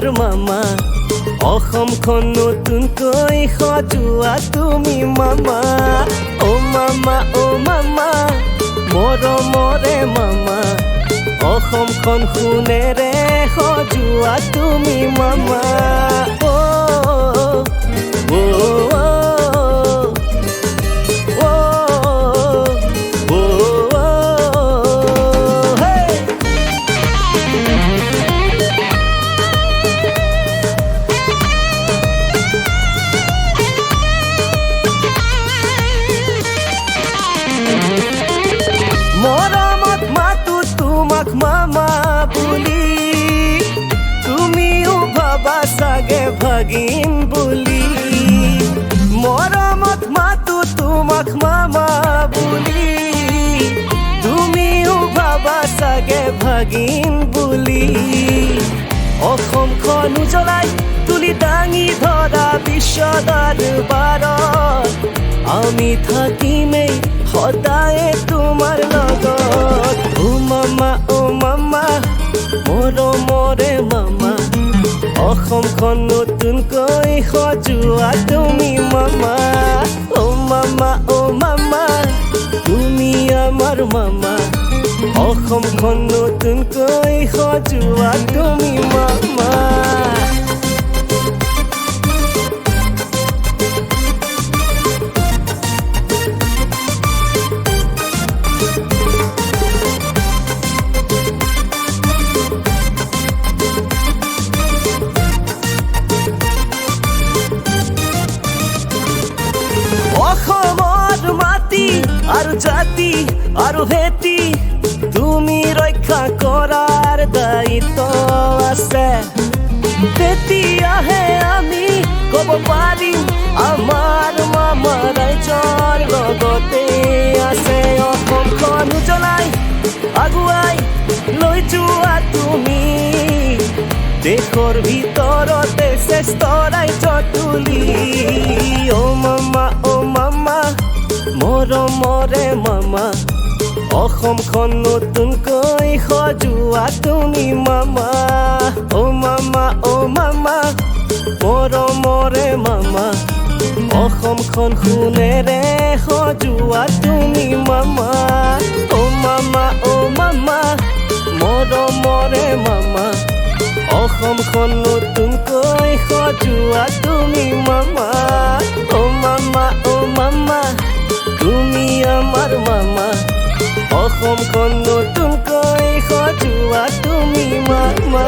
আমাৰ মামা অসমখন নতুনকৈ সজোৱা তুমি মামা ও মামা মৰমৰে মামা অসমখন সোণেৰে সজোৱা তুমি মামা মৰমত মাতো তোমাক মামা বুলি তুমিও ভাবা চাগে ভাগিন বুলি মৰমত মাতো তোমাক মামা বুলি তুমিও ভাবা চাগে ভাগিন বুলি অসমখন উজ্বলাই তুলি দাঙি ধৰা বিশ্ব দৰবাৰত আমি থাকিমেই সদায় তোমাৰ লগত ও মামা মৰমৰে মামা অসমখন নতুনকৈ সজোৱা তুমি মামা ও মামা তুমি আমাৰ মামা অসমখন নতুনকৈ সজোৱা তুমি মামা অসমৰ মাটি আৰু জাতি আৰু ভেটি তুমি ৰক্ষা কৰাৰ দায়িত্ব আছে তেতিয়াহে আমি ক'ব পাৰিম আমাৰ মামা ৰাইজৰ লগতে আছে অসমখন উজ্বলাই আগুৱাই লৈ যোৱা তুমি দেশৰ ভিতৰতে শ্ৰেষ্ঠ ৰাজ্য তুলি ও মামা মৰমৰে মামা অসমখন নতুনকৈ সজোৱা তুমি মামা ও মামা মৰমৰে মামা অসমখন সোণেৰে সজোৱা তুমি মামা ও মামা মৰমৰে মামা অসমখন নতুনকৈ সজোৱা তুমি মামা ও মামা তুমি আমাৰ মামা অসমখন নতুনকৈ সজোৱা তুমি মামা